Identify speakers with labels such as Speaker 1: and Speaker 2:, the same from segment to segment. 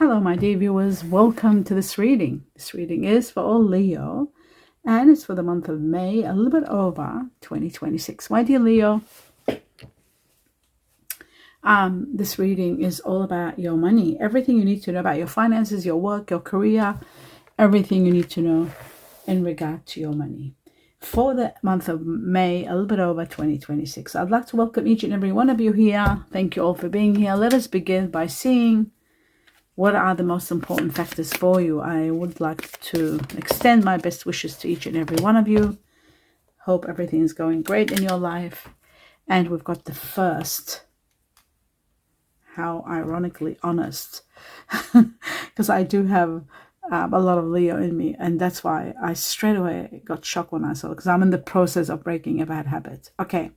Speaker 1: Hello, my dear viewers. Welcome to this reading. This reading is for all Leo, and it's for the month of May, a little bit over 2026. My dear Leo, this reading is all about your money. Everything you need to know about your finances, your work, your career, everything you need to know in regard to your money. For the month of May, a little bit over 2026. I'd like to welcome each and every one of you here. Thank you all for being here. Let us begin by seeing what are the most important factors for you. I would like to extend my best wishes to each and every one of you. Hope everything is going great in your life. And we've got the first. How ironically honest. Because I do have a lot of Leo in me. And that's why I straight away got shocked when I saw it. Because I'm in the process of breaking a bad habit. Okay.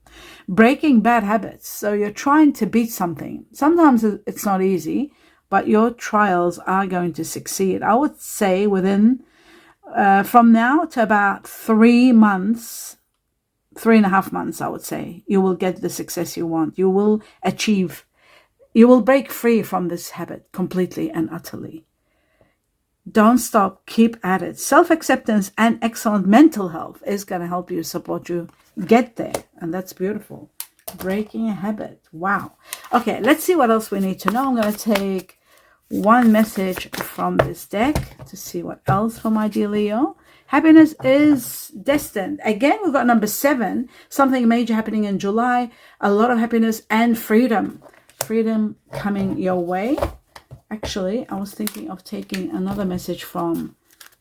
Speaker 1: Breaking bad habits. So you're trying to beat something. Sometimes it's not easy. But your trials are going to succeed. I would say within, from now to about 3 months, 3.5 months, I would say, you will get the success you want. You will achieve, you will break free from this habit completely and utterly. Don't stop, keep at it. Self-acceptance and excellent mental health is going to help you, support you, get there. And that's beautiful. Breaking a habit. Wow. Okay, let's see what else we need to know. I'm going to take one message from this deck to see what else for my dear Leo. Happiness is destined. Again, we've got number 7. Something major happening in July. A lot of happiness and freedom. Freedom coming your way. Actually, I was thinking of taking another message from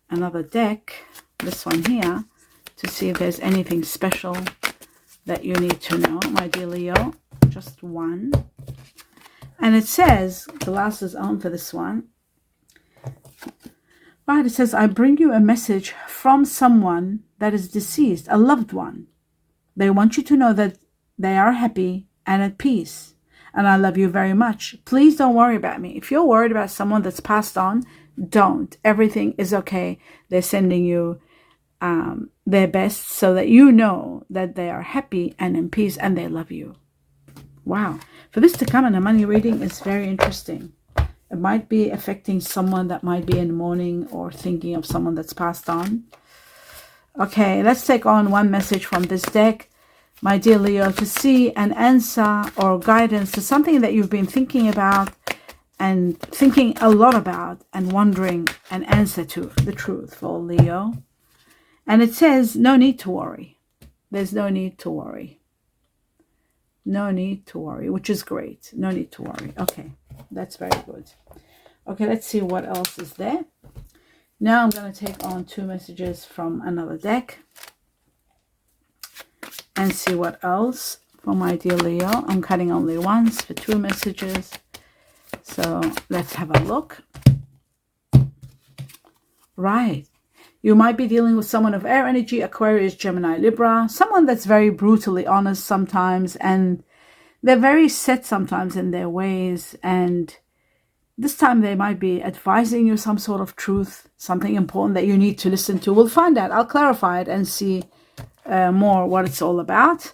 Speaker 1: another deck. This one here. To see if there's anything special that you need to know, my dear Leo. Just one. And it says, glasses on for this one. Right, it says, I bring you a message from someone that is deceased, a loved one. They want you to know that they are happy and at peace. And I love you very much. Please don't worry about me. If you're worried about someone that's passed on, don't. Everything is okay. They're sending you their best so that you know that they are happy and in peace and they love you. Wow. For this to come in a money reading is very interesting. It might be affecting someone that might be in mourning or thinking of someone that's passed on. Okay, let's take on one message from this deck, my dear Leo, to see an answer or guidance to something that you've been thinking about and thinking a lot about and wondering an answer to the truth for Leo. And it says, no need to worry. There's no need to worry. No need to worry, which is great. No need to worry. Okay, that's very good. Okay, let's see what else is there. Now I'm going to take on 2 messages from another deck and see what else for my dear Leo. I'm cutting only once for 2 messages. So let's have a look. Right. You might be dealing with someone of air energy, Aquarius, Gemini, Libra, someone that's very brutally honest sometimes, and they're very set sometimes in their ways. And this time they might be advising you some sort of truth, something important that you need to listen to. We'll find out. I'll clarify it and see more what it's all about.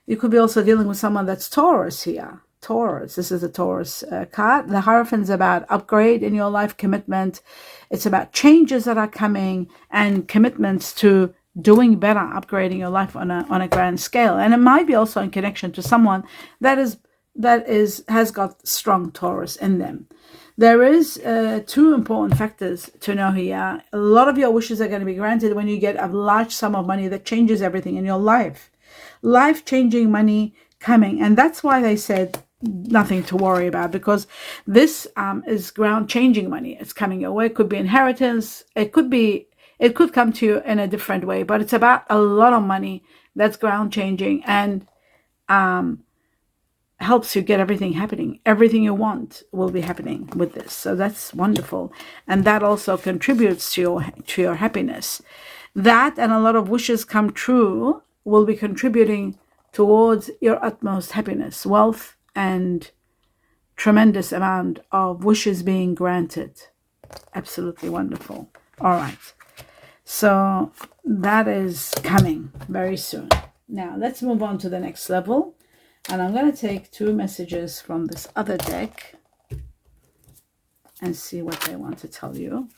Speaker 1: You could be also dealing with someone that's Taurus here. Taurus. This is a Taurus card. The Hierophant is about upgrade in your life, commitment. It's about changes that are coming and commitments to doing better, upgrading your life on a grand scale. And it might be also in connection to someone that has got strong Taurus in them. There is 2 important factors to know here. A lot of your wishes are going to be granted when you get a large sum of money that changes everything in your life. Life-changing money coming. And that's why they said nothing to worry about, because this is ground-changing money. It's coming your way. It could be inheritance. It could come to you in a different way, but it's about a lot of money that's ground-changing and helps you get everything happening. Everything you want will be happening with this. So that's wonderful. And that also contributes to your happiness. That and a lot of wishes come true will be contributing towards your utmost happiness, wealth, and tremendous amount of wishes being granted. Absolutely wonderful. All right. So that is coming very soon. Now let's move on to the next level. And I'm going to take 2 messages from this other deck and see what they want to tell you.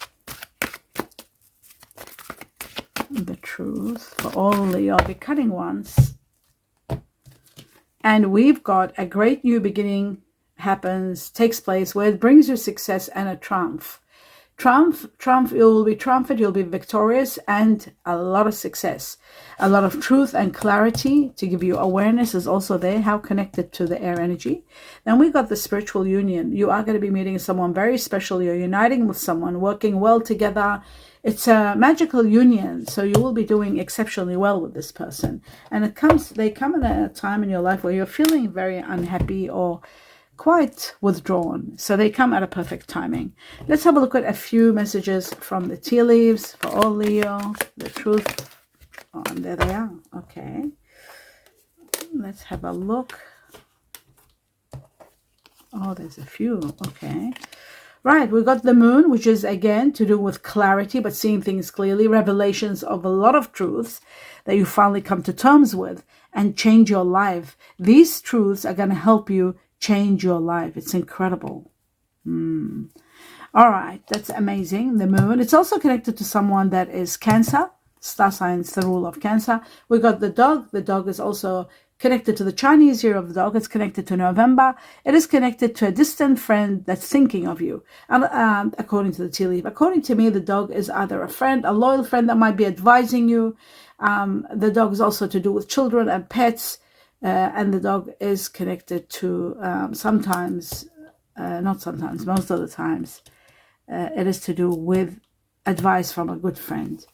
Speaker 1: The truth for all Leo becoming ones. And we've got a great new beginning takes place where it brings you success and a triumph. Triumph, you'll be triumphant, you'll be victorious, and a lot of success. A lot of truth and clarity to give you awareness is also there, how connected to the air energy. Then we got the spiritual union. You are going to be meeting someone very special. You're uniting with someone, working well together. It's a magical union, so you will be doing exceptionally well with this person. And they come at a time in your life where you're feeling very unhappy or quite withdrawn. So they come at a perfect timing. Let's have a look at a few messages from the tea leaves for all Leo. The truth. Oh, and there they are. Okay. Let's have a look. Oh, there's a few. Okay. Right, we got the moon, which is again to do with clarity, but seeing things clearly, revelations of a lot of truths that you finally come to terms with and change your life. These truths are going to help you change your life. It's incredible. All right, that's amazing. The moon. It's also connected to someone that is Cancer. Star signs, the rule of Cancer. We got the dog. The dog is also connected to the Chinese year of the dog. It's connected to November. It is connected to a distant friend that's thinking of you. And according to the tea leaf, according to me, the dog is either a friend, a loyal friend that might be advising you. The dog is also to do with children and pets. And the dog is connected to sometimes, not sometimes, most of the times, it is to do with advice from a good friend.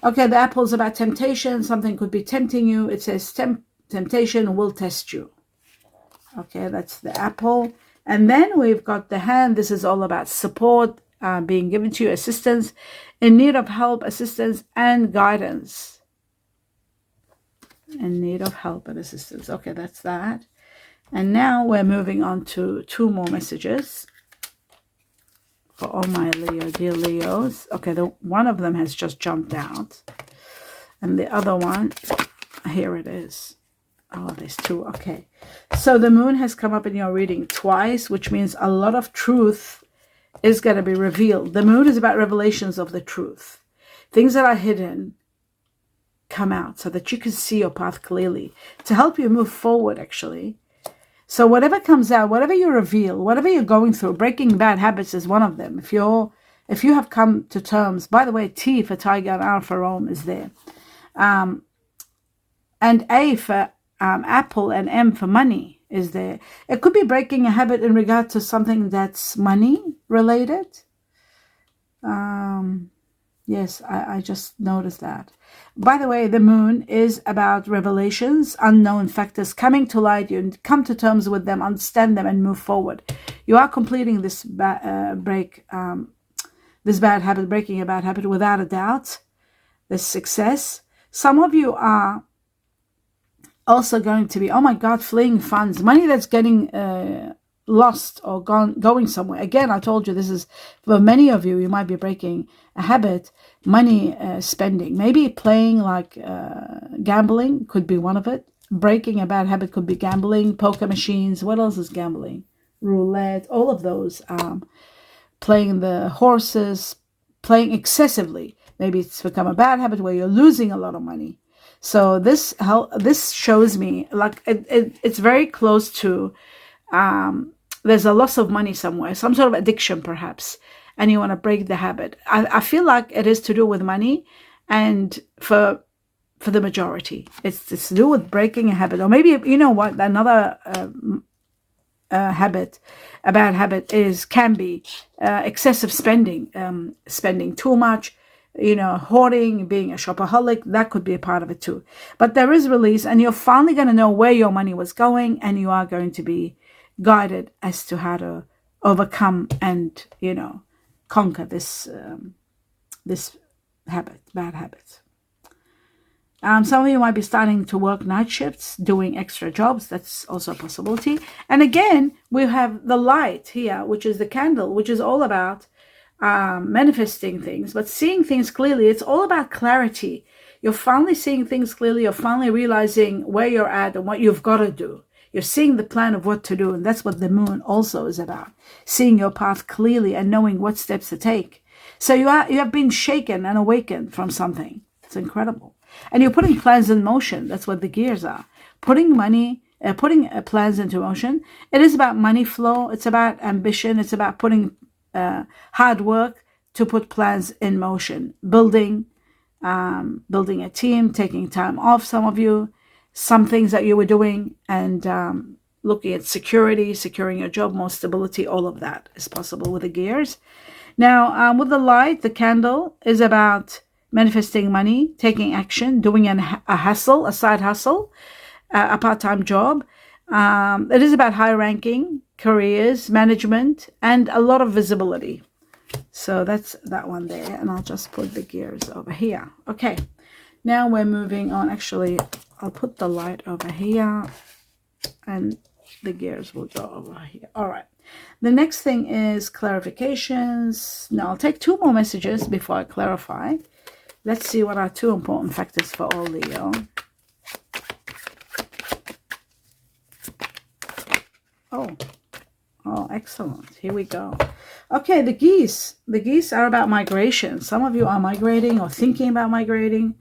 Speaker 1: Okay, the apple is about temptation. Something could be tempting you. It says temptation will test you. Okay, that's the apple. And then we've got the hand. This is all about support, being given to you, assistance, in need of help, assistance, and guidance. In need of help and assistance. Okay, that's that. And now we're moving on to two more messages for all my Leo, dear Leos. Okay, one of them has just jumped out. And the other one, here it is. Oh, there's two. Okay. So the moon has come up in your reading twice, which means a lot of truth is going to be revealed. The moon is about revelations of the truth. Things that are hidden come out so that you can see your path clearly to help you move forward, actually. So whatever comes out, whatever you reveal, whatever you're going through, breaking bad habits is one of them. If you have come to terms, by the way, T for Tiger and R for Rome is there. And A for apple and M for money is there. It could be breaking a habit in regard to something that's money related. Yes, I just noticed that. By the way, the moon is about revelations, unknown factors coming to light. You come to terms with them, understand them, and move forward. You are completing this breaking a bad habit without a doubt. This success. Some of you are also going to be, oh my God, fleeing funds, money that's getting lost or going somewhere. Again, I told you this is for many of you. You might be breaking a habit, money spending, maybe playing like gambling could be one of it. Breaking a bad habit could be gambling, poker machines. What else is gambling? Roulette, all of those. Playing the horses, playing excessively. Maybe it's become a bad habit where you're losing a lot of money. So this shows me like it's very close to there's a loss of money somewhere, some sort of addiction perhaps, and you want to break the habit. I feel like it is to do with money, and for the majority, it's to do with breaking a habit, or maybe you know what another habit, a bad habit can be excessive spending, spending too much. Hoarding, being a shopaholic, that could be a part of it too. But there is release, and you're finally going to know where your money was going, and you are going to be guided as to how to overcome and, conquer this habit, bad habits. Some of you might be starting to work night shifts, doing extra jobs. That's also a possibility. And again, we have the light here, which is the candle, which is all about manifesting things, but seeing things clearly. It's all about clarity. You're finally seeing things clearly. You're finally realizing where you're at and what you've got to do. You're seeing the plan of what to do. And that's what the moon also is about. Seeing your path clearly and knowing what steps to take. So you have been shaken and awakened from something. It's incredible. And you're putting plans in motion. That's what the gears are. Putting plans into motion. It is about money flow. It's about ambition. It's about putting hard work to put plans in motion. Building a team, taking time off, some of you, some things that you were doing, and looking at security, securing your job, more stability, all of that is possible with the gears. Now, with the light, the candle is about manifesting money, taking action, doing a side hustle, a part-time job. It is about high ranking, careers, management, and a lot of visibility. So that's that one there. And I'll just put the gears over here. Okay. Now we're moving on. Actually, I'll put the light over here and the gears will go over here. All right. The next thing is clarifications. Now I'll take 2 more messages before I clarify. Let's see what are 2 important factors for all Leo. Oh, excellent. Here we go. Okay, the geese. The geese are about migration. Some of you are migrating or thinking about migrating.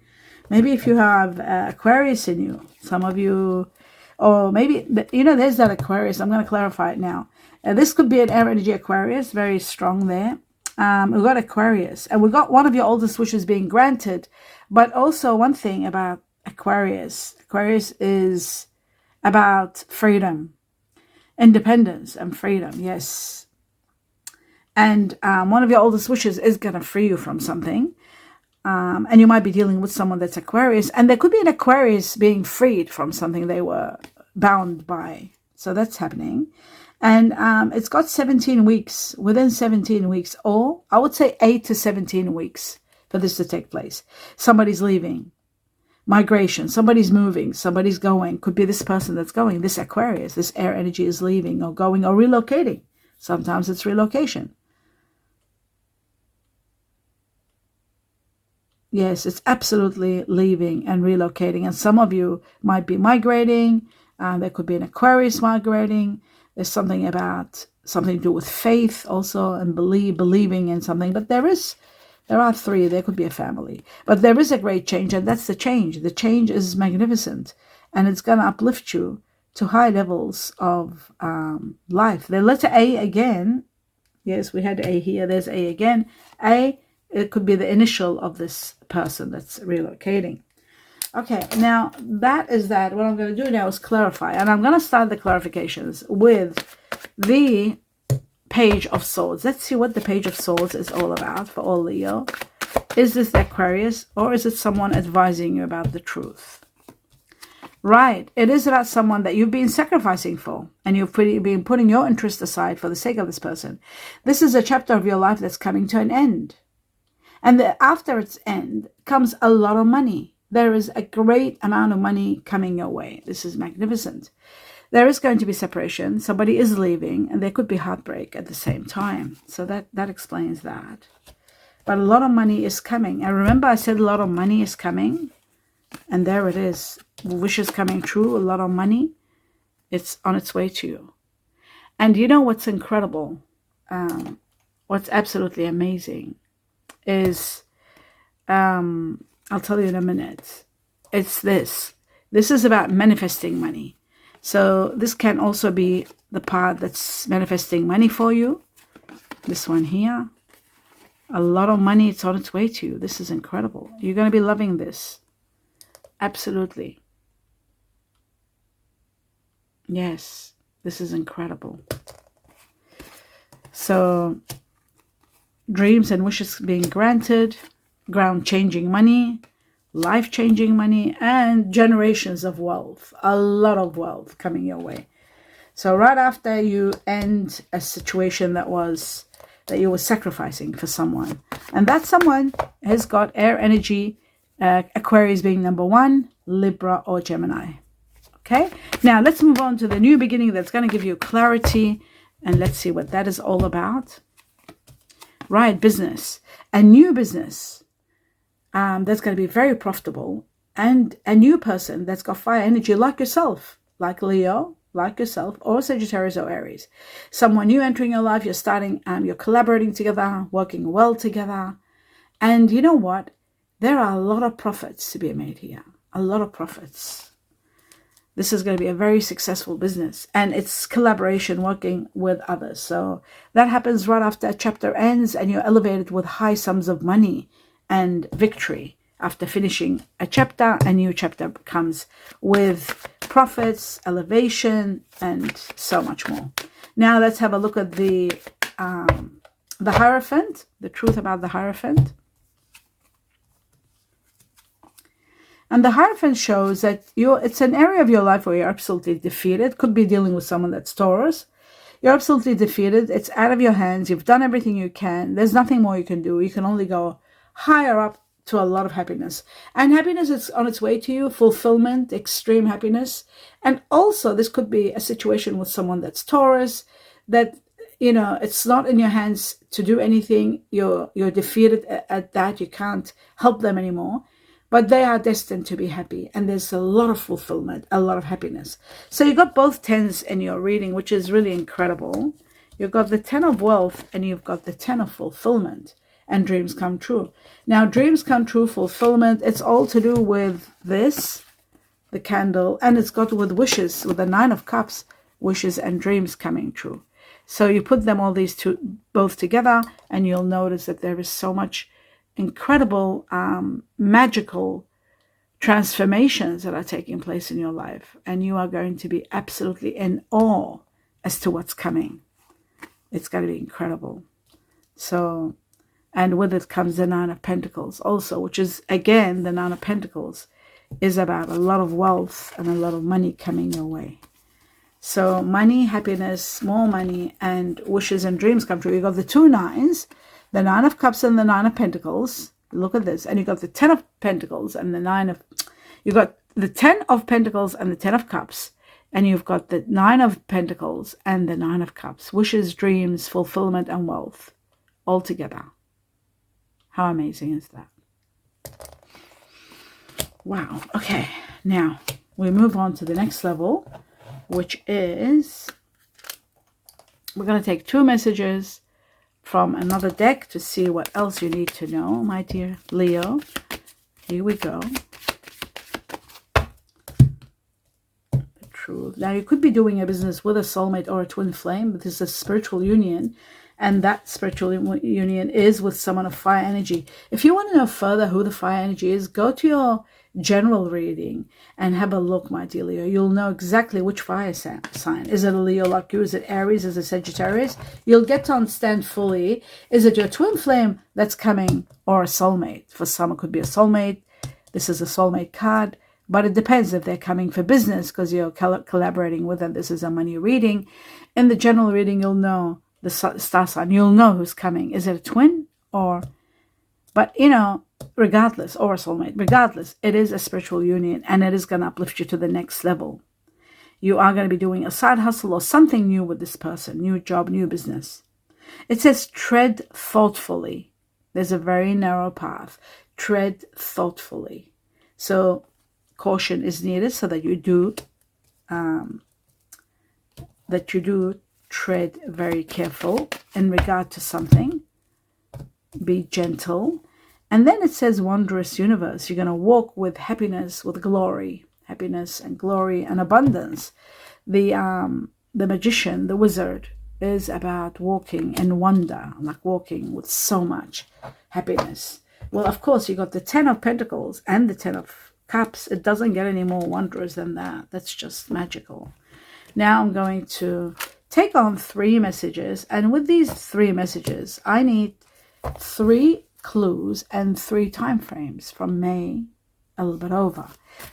Speaker 1: Maybe if you have Aquarius in you, some of you, or maybe, there's that Aquarius. I'm going to clarify it now. This could be an air energy Aquarius, very strong there. We've got Aquarius, and we've got one of your oldest wishes being granted. But also one thing about Aquarius. Aquarius is about freedom. Independence and freedom, yes. And one of your oldest wishes is going to free you from something. And you might be dealing with someone that's Aquarius. And there could be an Aquarius being freed from something they were bound by. So that's happening. And it's got 17 weeks, within 17 weeks, or I would say 8 to 17 weeks for this to take place. Somebody's leaving. Migration, somebody's moving, somebody's going. Could be this person that's going, this Aquarius, this air energy is leaving or going or relocating. Sometimes it's relocation. Yes, it's absolutely leaving and relocating. And some of you might be migrating. There could be an Aquarius migrating. There's something to do with faith also and believing in something. But there are 3. There could be a family. But there is a great change, and that's the change. The change is magnificent, and it's going to uplift you to high levels of life. The letter A again. Yes, we had A here. There's A again. A, it could be the initial of this person that's relocating. Okay, now that is that. What I'm going to do now is clarify. And I'm going to start the clarifications with the Page of Swords. Let's see what the Page of Swords is all about for all Leo. Is this the Aquarius, or is it someone advising you about the truth? Right. It is about someone that you've been sacrificing for, and you've been putting your interest aside for the sake of this person. This is a chapter of your life that's coming to an end. And after its end comes a lot of money. There is a great amount of money coming your way. This is magnificent. There is going to be separation. Somebody is leaving, and there could be heartbreak at the same time. So that explains that. But a lot of money is coming. And remember I said a lot of money is coming? And there it is. Wishes coming true, a lot of money. It's on its way to you. And you know what's incredible? What's absolutely amazing is, I'll tell you in a minute. It's this. This is about manifesting money. So this can also be the part that's manifesting money for you. This one here. A lot of money, it's on its way to you. This is incredible. You're going to be loving this. Absolutely. Yes, this is incredible. So, dreams and wishes being granted, ground-changing money, life-changing money, and generations of wealth. A lot of wealth coming your way. So right after you end a situation that you were sacrificing for someone, and that someone has got air energy, Aquarius being number 1, Libra or Gemini. Okay, now let's move on to the new beginning that's going to give you clarity, and let's see what that is all about. Right, business. A new business that's going to be very profitable, and a new person that's got fire energy like yourself, like Leo, like yourself, or Sagittarius or Aries. Someone new entering your life, you're starting, you're collaborating together, working well together. And you know what? There are a lot of profits to be made here. A lot of profits. This is going to be a very successful business, and it's collaboration, working with others. So that happens right after a chapter ends, and you're elevated with high sums of money and victory. After finishing a chapter, a new chapter comes with profits, elevation, and so much more. Now let's have a look at the Hierophant, the truth about the Hierophant. And the Hierophant shows that it's an area of your life where you're absolutely defeated. Could be dealing with someone that's Taurus. You're absolutely defeated. It's out of your hands. You've done everything you can. There's nothing more you can do. You can only go higher up to a lot of happiness. And happiness is on its way to you, fulfillment, extreme happiness. And also this could be a situation with someone that's Taurus, that, you know, it's not in your hands to do anything. You're defeated at that. You can't help them anymore. But they are destined to be happy. And there's a lot of fulfillment, a lot of happiness. So you got both 10s in your reading, which is really incredible. You've got the 10 of wealth and you've got the 10 of fulfillment. And dreams come true. Now, dreams come true, fulfillment, it's all to do with this, the candle. And it's got with wishes, with the 9 of cups, wishes and dreams coming true. So you put them all these two both together, and you'll notice that there is so much incredible magical transformations that are taking place in your life, and you are going to be absolutely in awe as to what's coming. It's going to be incredible. So, and with it comes the 9 of Pentacles also, which is, again, the 9 of Pentacles is about a lot of wealth and a lot of money coming your way. So money, happiness, more money, and wishes and dreams come true. You got the 2 9s, the 9 of Cups and the 9 of Pentacles. Look at this. And you got the 10 of Pentacles and the 9 of... You got the 10 of Pentacles and the 10 of Cups. And you've got the 9 of Pentacles and the 9 of Cups. Wishes, dreams, fulfillment, and wealth. All together. How amazing is that? Wow. Okay. Now, we move on to the next level, which is... We're going to take 2 messages from another deck to see what else you need to know, my dear Leo. Here we go. The truth. Now, you could be doing a business with a soulmate or a twin flame, but this is a spiritual union, and that spiritual union is with someone of fire energy. If you want to know further who the fire energy is, go to your general reading and have a look, my dear Leo. You'll know exactly which fire sign. Is it a Leo like you? Is it Aries? Is it Sagittarius? You'll get to understand fully. Is it your twin flame that's coming, or a soulmate? For some, it could be a soulmate. This is a soulmate card, but it depends if they're coming for business because you're collaborating with them. This is a money reading. In the general reading, you'll know the star sign. You'll know who's coming. Is it a twin or... But, you know, regardless, or a soulmate, regardless, it is a spiritual union, and it is going to uplift you to the next level. You are going to be doing a side hustle or something new with this person, new job, new business. It says tread thoughtfully. There's a very narrow path. Tread thoughtfully. So caution is needed so that you do tread very careful in regard to something. Be gentle. And then it says wondrous universe. You're going to walk with happiness, with glory. Happiness and glory and abundance. The magician, the wizard, is about walking in wonder, like walking with so much happiness. Well, of course, you got the 10 of Pentacles and the 10 of Cups. It doesn't get any more wondrous than that. That's just magical. Now I'm going to take on 3 messages. And with these 3 messages, I need 3 clues and 3 time frames from May a little bit over.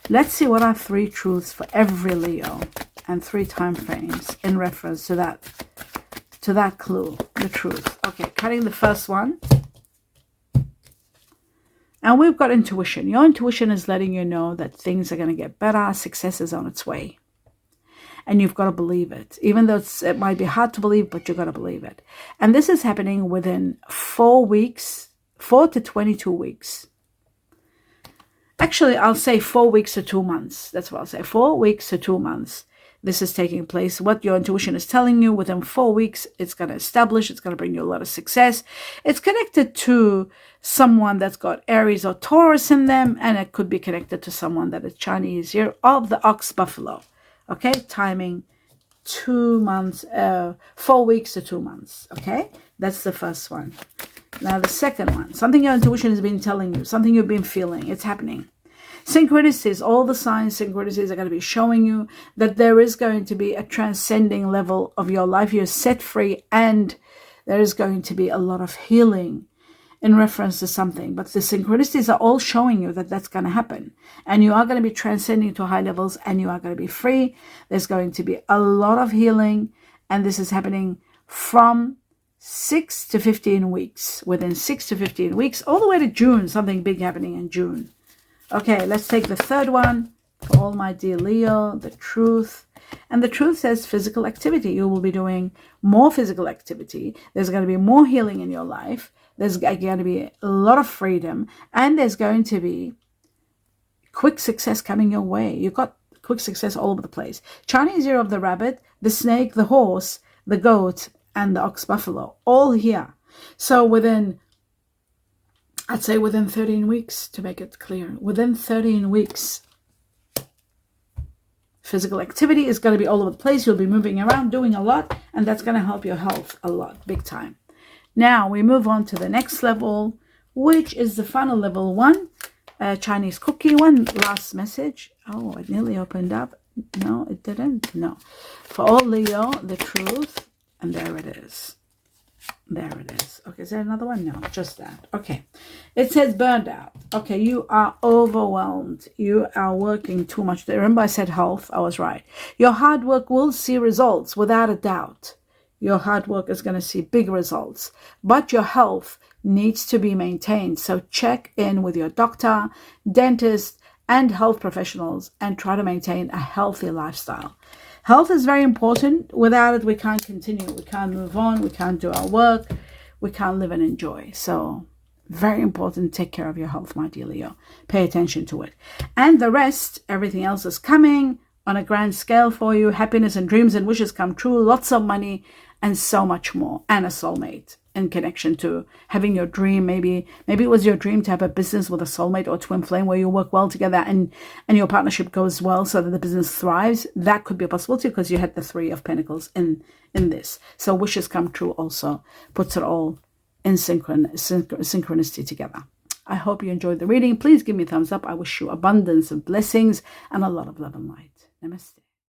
Speaker 1: Let's see what are 3 truths for every Leo and 3 time frames in reference to that clue, the truth. Okay, cutting the first one. And we've got intuition. Your intuition is letting you know that things are going to get better. Success is on its way. And you've got to believe it. Even though it might be hard to believe, but you've got to believe it. And this is happening within 4 weeks, 4 to 22 weeks. Actually, I'll say 4 weeks to 2 months. That's what I'll say. 4 weeks to 2 months. this is taking place, what your intuition is telling you. Within 4 weeks, it's going to establish, it's going to bring you a lot of success. It's connected to someone that's got Aries or Taurus in them, and it could be connected to someone that is Chinese year of the ox buffalo. Okay, timing 2 months, 4 weeks to 2 months. Okay, that's the first one. Now the second one, something your intuition has been telling you, something you've been feeling, it's happening. Synchronicities, all the signs, synchronicities are going to be showing you that there is going to be a transcending level of your life. You're set free, and there is going to be a lot of healing in reference to something. But the synchronicities are all showing you that that's going to happen. And you are going to be transcending to high levels, and you are going to be free. There's going to be a lot of healing, and this is happening from 6 to 15 weeks. Within 6 to 15 weeks, all the way to June, something big happening in June. Okay, let's take the third one for all my dear Leo, the truth. And the truth says physical activity. You will be doing more physical activity. There's going to be more healing in your life. There's going to be a lot of freedom. And there's going to be quick success coming your way. You've got quick success all over the place. Chinese year of the rabbit, the snake, the horse, the goat, and the ox buffalo. All here. So I'd say within 13 weeks, to make it clear, within 13 weeks, physical activity is going to be all over the place. You'll be moving around, doing a lot, and that's going to help your health a lot, big time. Now we move on to the next level, which is the final level 1, Chinese cookie. One last message. Oh, it nearly opened up. No, it didn't. No. For all Leo, the truth, and there it is. There it is. Okay, is there another one? No, just that. Okay. It says burned out. Okay, you are overwhelmed. You are working too much. Remember I said health? I was right. Your hard work will see results without a doubt. Your hard work is going to see big results. But your health needs to be maintained. So check in with your doctor, dentist, and health professionals and try to maintain a healthy lifestyle. Health is very important. Without it, we can't continue. We can't move on. We can't do our work. We can't live and enjoy. So very important. Take care of your health, my dear Leo. Pay attention to it. And the rest, everything else is coming on a grand scale for you. Happiness and dreams and wishes come true. Lots of money and so much more. And a soulmate in connection to having your dream. Maybe it was your dream to have a business with a soulmate or twin flame where you work well together and your partnership goes well so that the business thrives. That could be a possibility because you had the 3 of Pentacles in this. So wishes come true also puts it all in synchronicity together. I hope you enjoyed the reading. Please give me a thumbs up. I wish you abundance of blessings and a lot of love and light. Namaste.